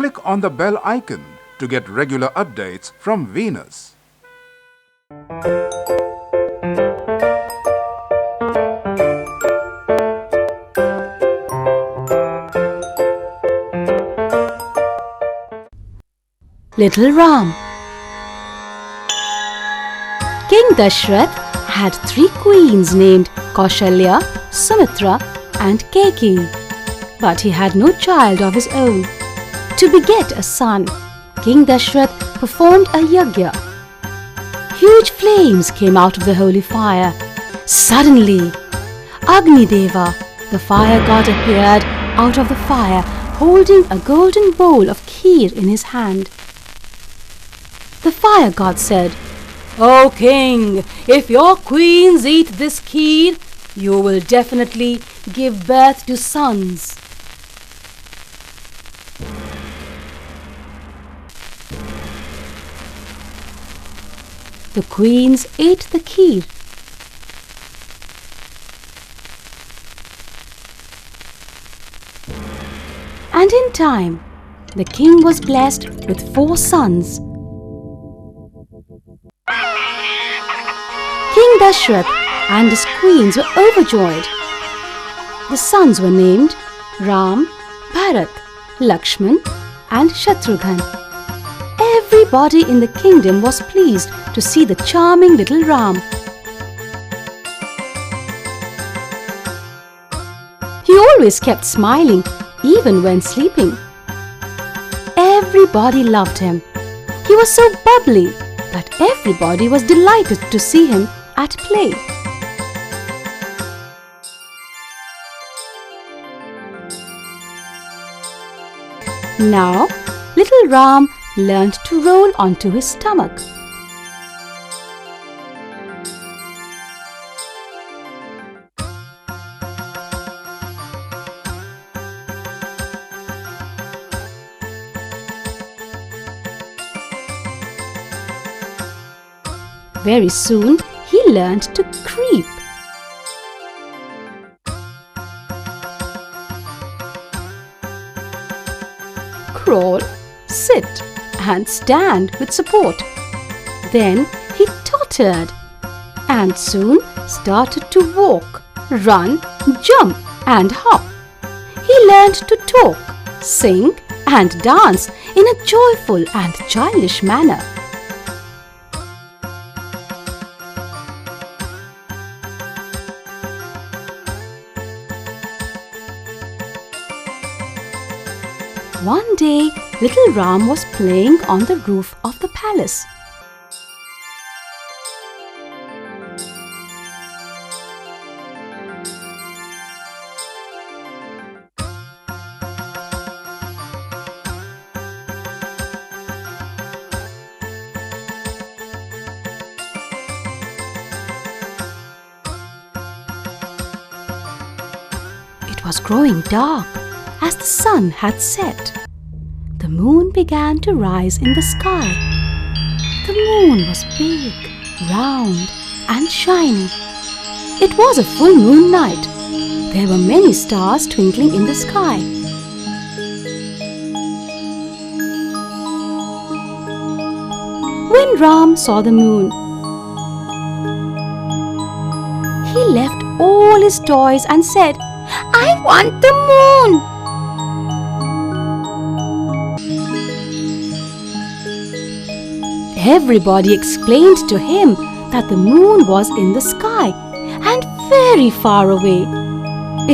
click on the bell icon to get regular updates from Venus. Little Ram. King Dashrath had 3 queens named Kaushalya, Sumitra and Kaikeyi, but he had no child of his own. To beget a son, King Dashrath performed a yajna. Huge flames came out of the holy fire. Suddenly, Agni Deva, the fire god, appeared out of the fire, holding a golden bowl of kheer in his hand. The fire god said, "O king, if your queens eat this kheer, you will definitely give birth to sons." The queens ate the kheer. And in time, the king was blessed with 4 sons. King Dashrath and his queens were overjoyed. The sons were named Ram, Bharat, Lakshman and Shatrughan. Everybody in the kingdom was pleased to see the charming little Ram. He always kept smiling, even when sleeping. Everybody loved him. He was so bubbly that everybody was delighted to see him at play. Now, little Ram learned to roll onto his stomach. Very soon, he learned to creep. Crawl, sit and stand with support. Then he tottered and soon started to walk, run, jump and hop. He learned to talk, sing and dance in a joyful and childish manner. One day, little Ram was playing on the roof of the palace. It was growing dark as the sun had set. The moon began to rise in the sky. The moon was big, round and shiny. It was a full moon night. There were many stars twinkling in the sky. When Ram saw the moon, he left all his toys and said, "I want the moon!" Everybody explained to him that the moon was in the sky and very far away.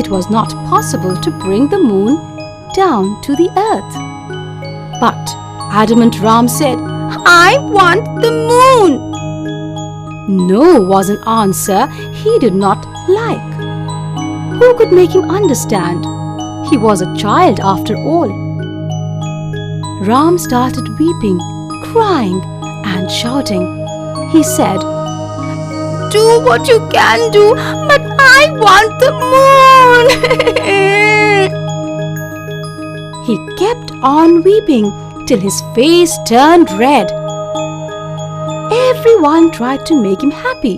It was not possible to bring the moon down to the earth. But adamant Ram said, "I want the moon!" No was an answer he did not like. Who could make him understand? He was a child after all. Ram started weeping, crying and shouting. He said, "Do what you can do, but I want the moon!" He kept on weeping till his face turned red. Everyone tried to make him happy,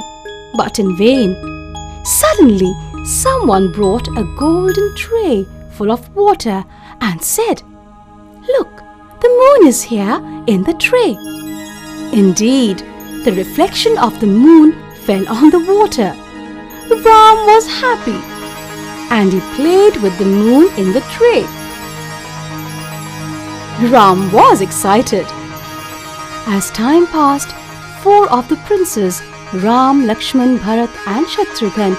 but in vain. Suddenly, someone brought a golden tray full of water and said, "Look, is here in the tray." Indeed, the reflection of the moon fell on the water. Ram was happy, and he played with the moon in the tray. Ram was excited. As time passed, 4 of the princes, Ram, Lakshman, Bharat and Shatrughan,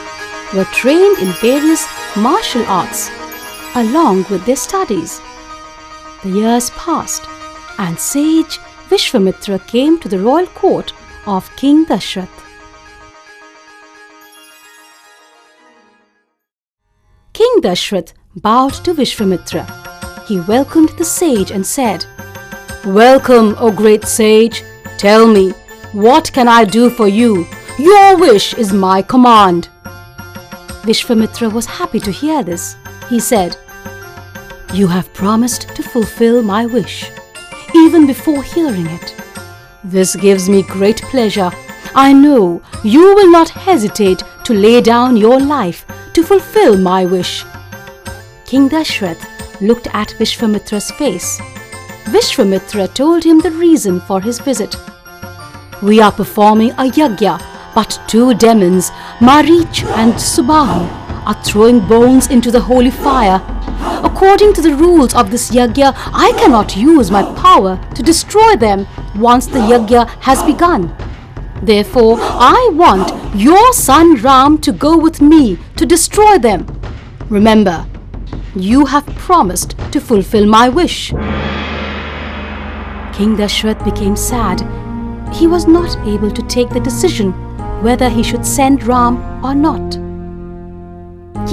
were trained in various martial arts along with their studies. The years passed, and sage Vishwamitra came to the royal court of King Dashrath. King Dashrath bowed to Vishwamitra. He welcomed the sage and said, "Welcome, O great sage. Tell me, what can I do for you? Your wish is my command." Vishwamitra was happy to hear this. He said, "You have promised to fulfill my wish, even before hearing it. This gives me great pleasure. I know you will not hesitate to lay down your life to fulfill my wish." King Dashrath looked at Vishwamitra's face. Vishwamitra told him the reason for his visit. "We are performing a yajna, but 2 demons, Marich and Subahu, are throwing bones into the holy fire. According to the rules of this yajna, I cannot use my power to destroy them once the yajna has begun. Therefore, I want your son Ram to go with me to destroy them. Remember, you have promised to fulfill my wish." King Dashrath became sad. He was not able to take the decision whether he should send Ram or not.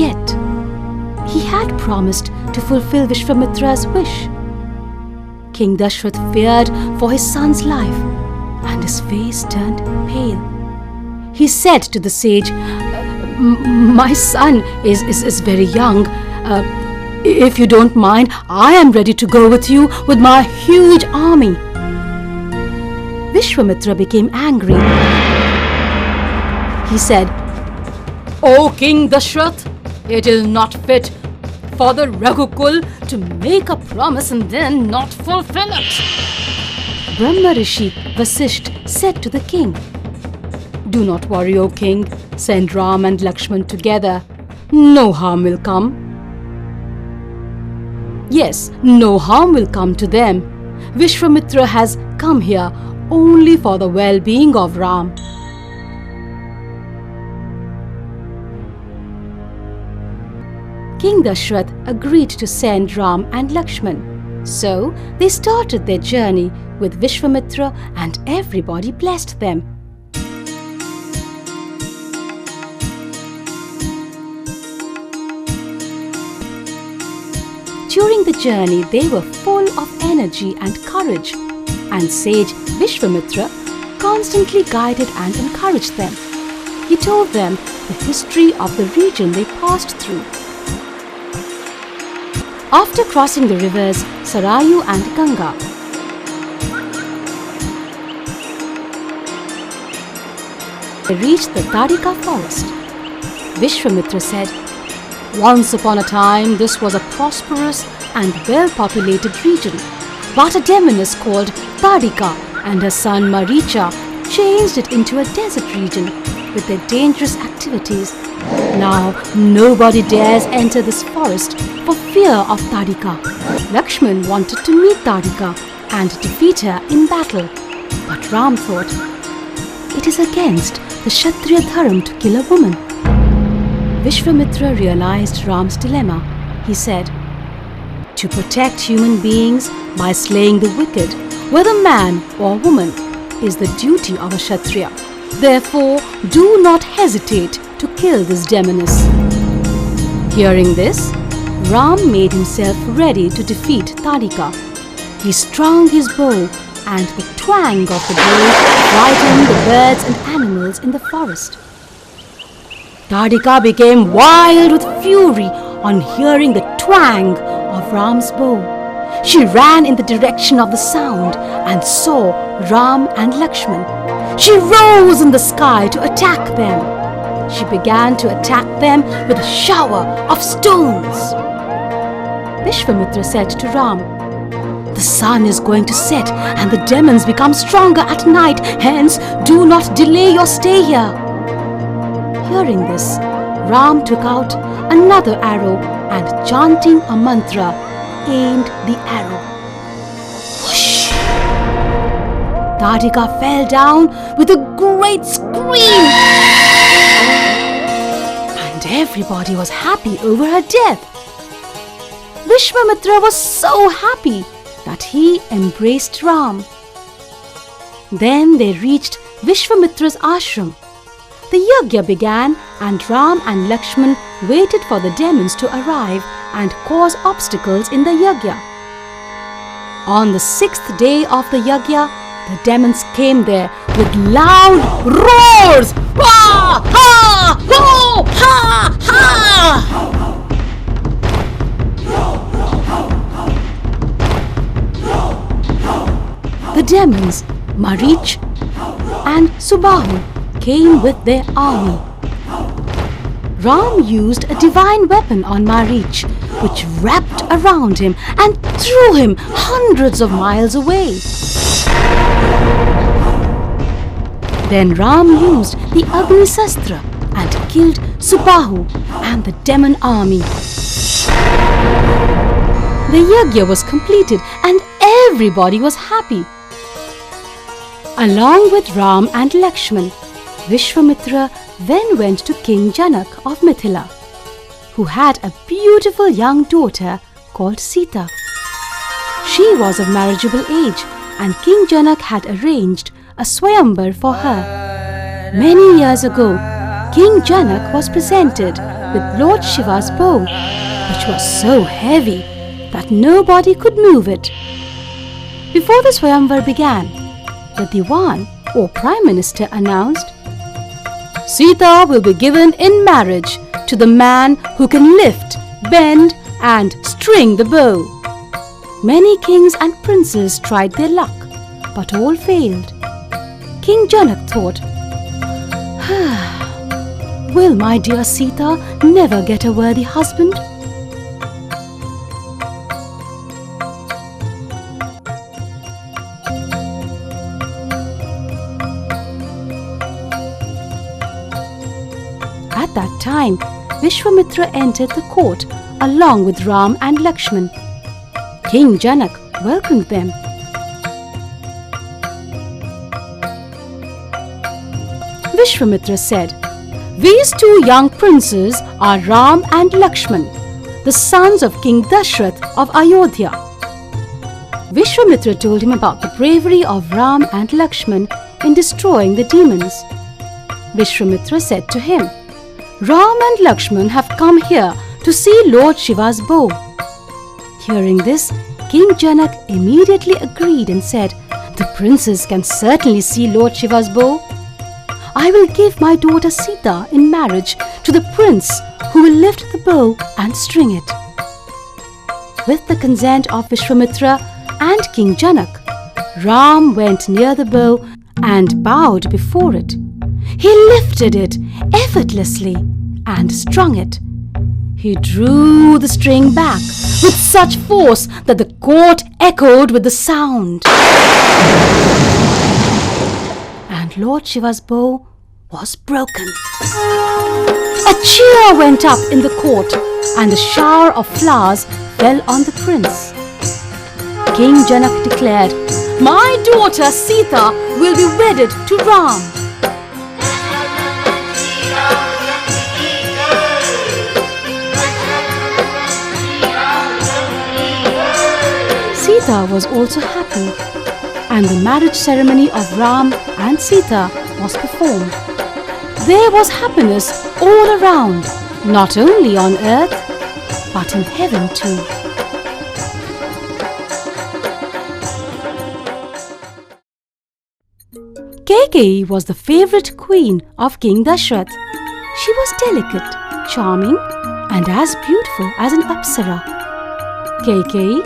Yet, he had promised to fulfill Vishwamitra's wish. King Dashrath feared for his son's life, and his face turned pale. He said to the sage, "My son is very young. If you don't mind, I am ready to go with you with my huge army." Vishwamitra became angry. He said, "O King Dashrath, it is not fit for the Raghukul to make a promise and then not fulfill it." Brahma Rishi Vasisht said to the king, "Do not worry, O king. Send Ram and Lakshman together. No harm will come." Yes, no harm will come to them. Vishwamitra has come here only for the well-being of Ram. King Dashrath agreed to send Ram and Lakshman. So they started their journey with Vishwamitra, and everybody blessed them. During the journey, they were full of energy and courage, and sage Vishwamitra constantly guided and encouraged them. He told them the history of the region they passed through. After crossing the rivers Sarayu and Ganga, they reached the Tadika forest. Vishwamitra said, "Once upon a time, this was a prosperous and well-populated region, but a demoness called Tadika and her son Maricha changed it into a desert region with their dangerous activities. Now, nobody dares enter this forest for fear of Tadika." Lakshman wanted to meet Tadika and defeat her in battle, but Ram thought, "It is against the Kshatriya dharma to kill a woman." Vishwamitra realized Ram's dilemma. He said, "To protect human beings by slaying the wicked, whether man or woman, is the duty of a Kshatriya. Therefore, do not hesitate to kill this demoness." Hearing this, Ram made himself ready to defeat Tadika. He strung his bow, and the twang of the bow frightened the birds and animals in the forest. Tadika became wild with fury on hearing the twang of Ram's bow. She ran in the direction of the sound and saw Ram and Lakshman. She rose in the sky to attack them. She began to attack them with a shower of stones. Vishwamitra said to Ram, The sun is going to set and the demons become stronger at night. Hence, do not delay your stay here." Hearing this, Ram took out another arrow and, chanting a mantra, aimed the arrow. Whoosh! Radhika fell down with a great scream, and everybody was happy over her death. Vishwamitra was so happy that he embraced Ram. Then they reached Vishwamitra's ashram. The yajna began, and Ram and Lakshman waited for the demons to arrive and cause obstacles in the yajna. On the 6th day of the yajna, the demons came there with loud roars. Ha! Ha! Ho! Ha! Ha! The demons, Marich and Subahu, came with their army. Ram used a divine weapon on Marich, which wrapped around him and threw him hundreds of miles away. Then Ram used the Agni Sastra and killed Subahu and the demon army. The yajna was completed and everybody was happy. Along with Ram and Lakshman, Vishwamitra then went to King Janak of Mithila, who had a beautiful young daughter called Sita. She was of marriageable age, and King Janak had arranged a Swayamvar for her. Many years ago, King Janak was presented with Lord Shiva's bow, which was so heavy that nobody could move it. Before the Swayamvar began, the Diwan or Prime Minister announced, "Sita will be given in marriage to the man who can lift, bend and string the bow." Many kings and princes tried their luck, but all failed. King Janak thought, "Will my dear Sita never get a worthy husband?" At that time, Vishwamitra entered the court along with Ram and Lakshman. King Janak welcomed them. Vishwamitra said, "These two young princes are Ram and Lakshman, the sons of King Dashrath of Ayodhya." Vishwamitra told him about the bravery of Ram and Lakshman in destroying the demons. Vishwamitra said to him, "Ram and Lakshman have come here to see Lord Shiva's bow." Hearing this, King Janak immediately agreed and said, "The princes can certainly see Lord Shiva's bow. I will give my daughter Sita in marriage to the prince who will lift the bow and string it." With the consent of Vishwamitra and King Janak, Ram went near the bow and bowed before it. He lifted it effortlessly and strung it. He drew the string back with such force that the court echoed with the sound. And Lord Shiva's bow was broken. A cheer went up in the court, and a shower of flowers fell on the prince. King Janak declared, "My daughter Sita will be wedded to Ram." Sita was also happy, and the marriage ceremony of Ram and Sita was performed. There was happiness all around, not only on earth, but in heaven too. Kaikeyi was the favourite queen of King Dashrath. She was delicate, charming, and as beautiful as an Apsara. Kaikeyi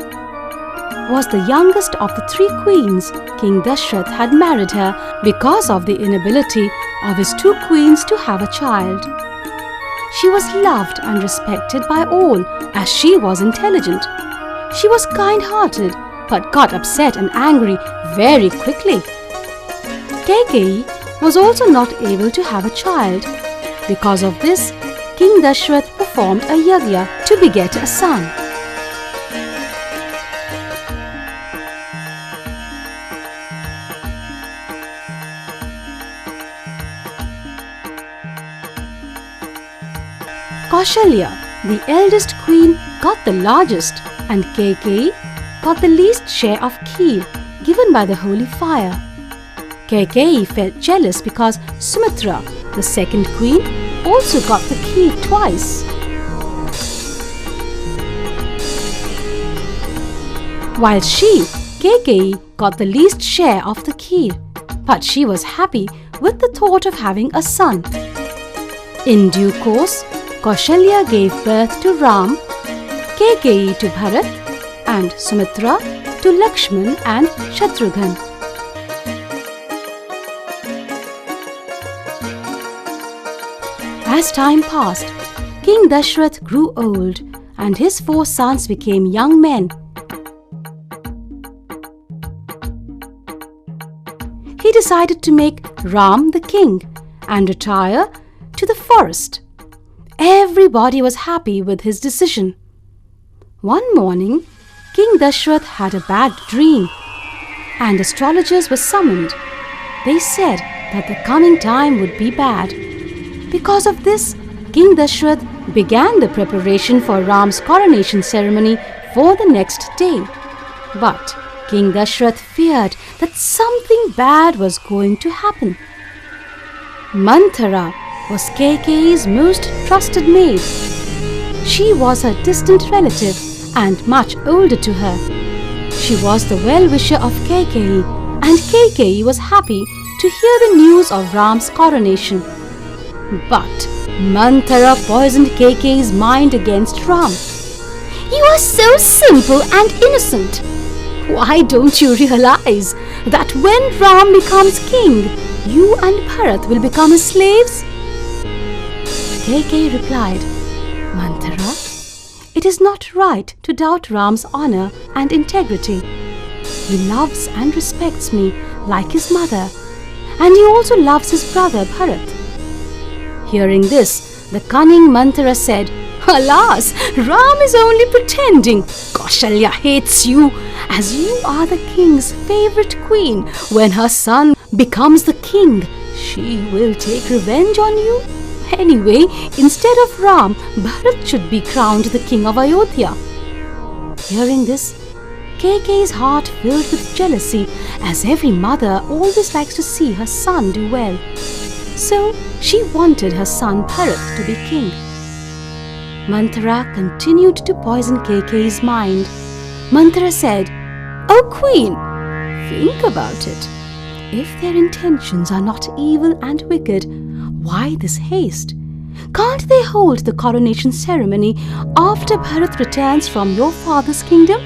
was the youngest of the 3 queens King Dashrath had married her because of the inability of his 2 queens to have a child. She was loved and respected by all as she was intelligent. She was kind-hearted but got upset and angry very quickly. Kaikeyi was also not able to have a child. Because of this, King Dashrath performed a yagya to beget a son. Kaushalya, the eldest queen, got the largest, and Kaikeyi got the least share of kheer given by the holy fire. Kaikeyi felt jealous because Sumitra, the second queen, also got the kheer twice. While she, Kaikeyi, got the least share of the kheer, but she was happy with the thought of having a son. In due course, Kaushalya gave birth to Ram, Kaikeyi to Bharat, and Sumitra to Lakshman and Shatrughan. As time passed, King Dashrath grew old and his 4 sons became young men. He decided to make Ram the king and retire to the forest. Everybody was happy with his decision. One morning, King Dashrath had a bad dream, and astrologers were summoned. They said that the coming time would be bad. Because of this, King Dashrath began the preparation for Ram's coronation ceremony for the next day. But King Dashrath feared that something bad was going to happen. Manthra was Kaikeyi's most trusted maid. She was her distant relative and much older to her. She was the well-wisher of Kaikeyi, and Kaikeyi was happy to hear the news of Ram's coronation. But Manthra poisoned Kaikeyi's mind against Ram. "You are so simple and innocent. Why don't you realize that when Ram becomes king, you and Bharat will become his slaves?" Kaikeyi replied, "Manthra, it is not right to doubt Ram's honor and integrity. He loves and respects me like his mother, and he also loves his brother Bharat." Hearing this, the cunning Manthra said, "Alas, Ram is only pretending. Kaushalya hates you, as you are the king's favorite queen. When her son becomes the king, she will take revenge on you. Anyway, instead of Ram, Bharat should be crowned the king of Ayodhya." Hearing this, Kaikeyi's heart filled with jealousy, as every mother always likes to see her son do well. So she wanted her son Bharat to be king. Manthra continued to poison Kaikeyi's mind. Manthra said, "O queen, think about it. If their intentions are not evil and wicked, why this haste? Can't they hold the coronation ceremony after Bharat returns from your father's kingdom?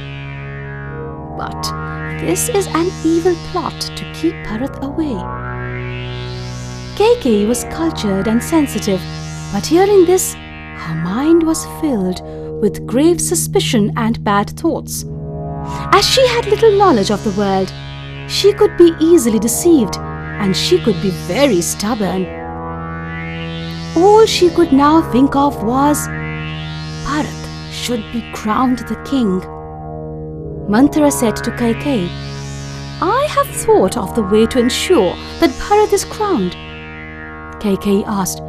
But this is an evil plot to keep Bharat away." Kaikeyi was cultured and sensitive, but hearing this, her mind was filled with grave suspicion and bad thoughts. As she had little knowledge of the world, she could be easily deceived, and she could be very stubborn. All she could now think of was, Bharat should be crowned the king. Manthra said to Kaikeyi, "I have thought of the way to ensure that Bharat is crowned." Kaikeyi asked,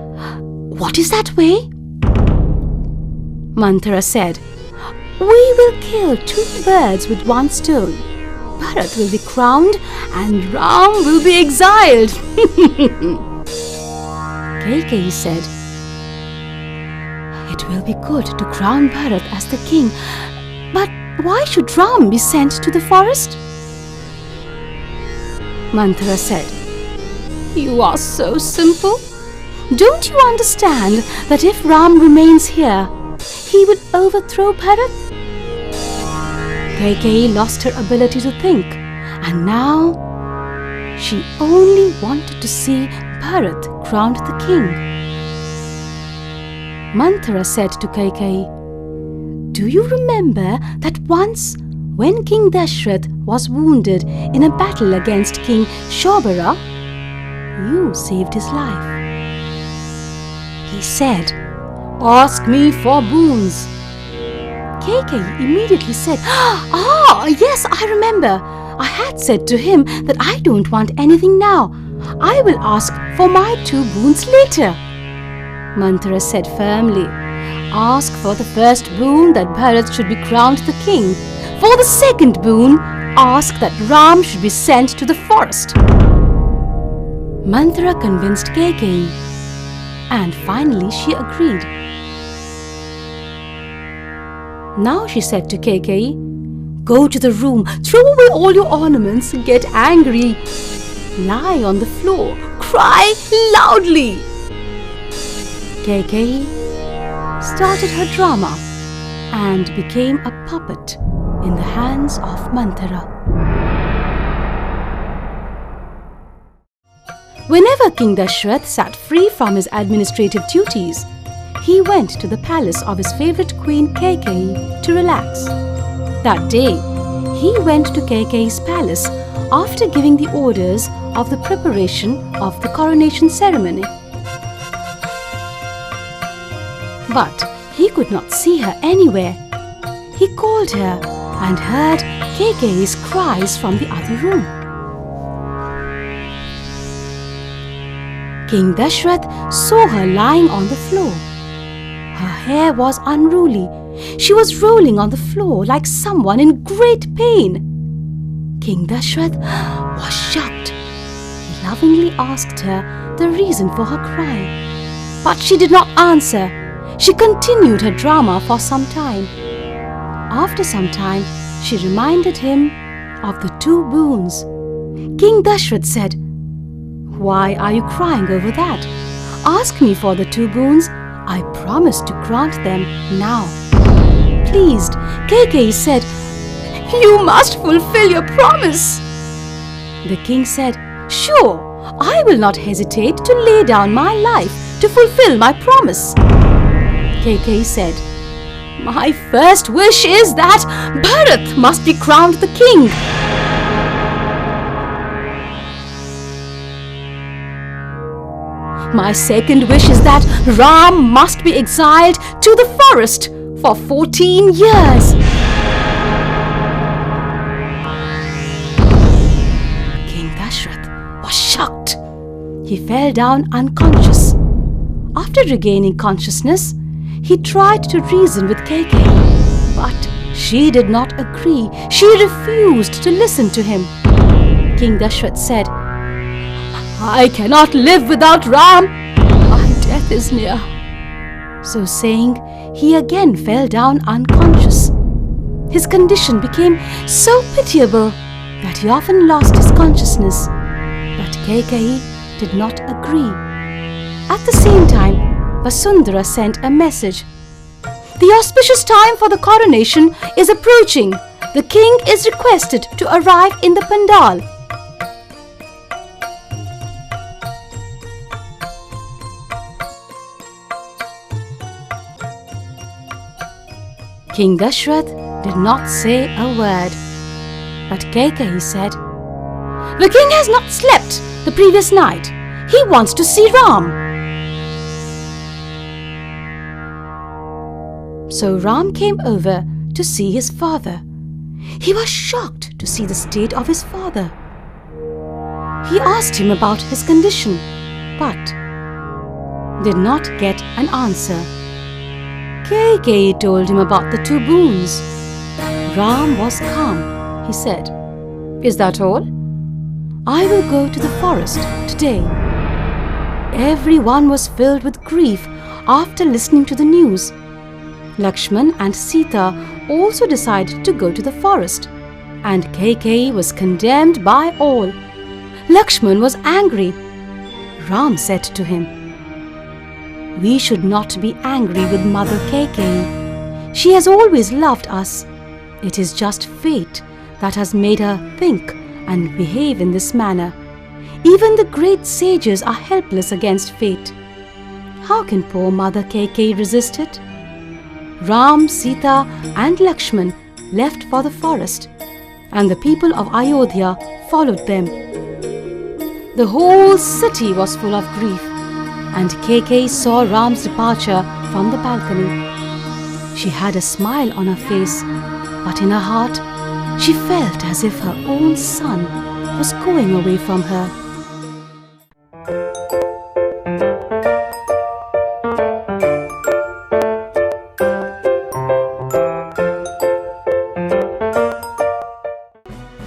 "What is that way?" Manthra said, "We will kill 2 birds with 1 stone. Bharat will be crowned and Ram will be exiled." Kaikeyi said, "It will be good to crown Bharat as the king, but why should Ram be sent to the forest?" Manthra said, "You are so simple. Don't you understand that if Ram remains here, he would overthrow Bharat?" Kaikeyi lost her ability to think, and now she only wanted to see Bharat crowned the king. Manthra said to Kaikeyi, "Do you remember that once When King Dashrath was wounded in a battle against King Shobara, you saved his life. He said, "Ask me for boons." Kaikeyi immediately said, "Ah, yes, I remember. I had said to him that I don't want anything now. I will ask for my 2 boons later." Manthra said firmly, "Ask for the first boon that Bharat should be crowned the king. For the second boon, ask that Ram should be sent to the forest." Manthra convinced Kaikeyi, and finally she agreed. Now she said to Kaikeyi, "Go to the room, throw away all your ornaments, get angry, lie on the floor, cry loudly." Kaikeyi started her drama and became a puppet in the hands of Manthra. Whenever King Dashrath sat free from his administrative duties, he went to the palace of his favorite queen Kaikeyi to relax. That day, he went to Kaikeyi's palace after giving the orders of the preparation of the coronation ceremony. But he could not see her anywhere. He called her and heard Kaikeyi's cries from the other room. King Dashrath saw her lying on the floor. Her hair was unruly. She was rolling on the floor like someone in great pain. King Dashrath was shocked. He lovingly asked her the reason for her cry. But she did not answer. She continued her drama for some time. After some time, she reminded him of the 2 boons. King Dashrath said, "Why are you crying over that? Ask me for the 2 boons. I promise to grant them now." Pleased, Kaikeyi said, "You must fulfill your promise." The king said, "Sure, I will not hesitate to lay down my life to fulfill my promise." Kaikeyi said, "My first wish is that Bharat must be crowned the king." "My second wish is that Ram must be exiled to the forest for 14 years. King Dashrath was shocked. He fell down unconscious. After regaining consciousness, he tried to reason with Kaikeyi, but she did not agree. She refused to listen to him. King Dashrath said, "I cannot live without Ram. My death is near." So saying, he again fell down unconscious. His condition became so pitiable that he often lost his consciousness. But Kaikeyi did not agree. At the same time, Vasundhara sent a message. "The auspicious time for the coronation is approaching. The king is requested to arrive in the pandal." King Dashrath did not say a word. But Kaikeyi said, "The king has not slept the previous night. He wants to see Ram." So Ram came over to see his father. He was shocked to see the state of his father. He asked him about his condition, but did not get an answer. Kaikeyi told him about the 2 boons. Ram was calm. He said, "Is that all? I will go to the forest today." Everyone was filled with grief after listening to the news. Lakshman and Sita also decided to go to the forest, and Kaikeyi was condemned by all. Lakshman was angry. Ram said to him, "We should not be angry with Mother Kaikeyi. She has always loved us. It is just fate that has made her think and behave in this manner. Even the great sages are helpless against fate. How can poor Mother Kaikeyi resist it?" Ram, Sita and Lakshman left for the forest, and the people of Ayodhya followed them. The whole city was full of grief, and Kaikeyi saw Ram's departure from the balcony. She had a smile on her face, but in her heart, she felt as if her own son was going away from her.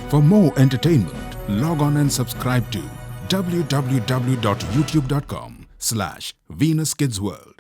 For more entertainment, log on and subscribe to www.youtube.com/VenusKidsWorld.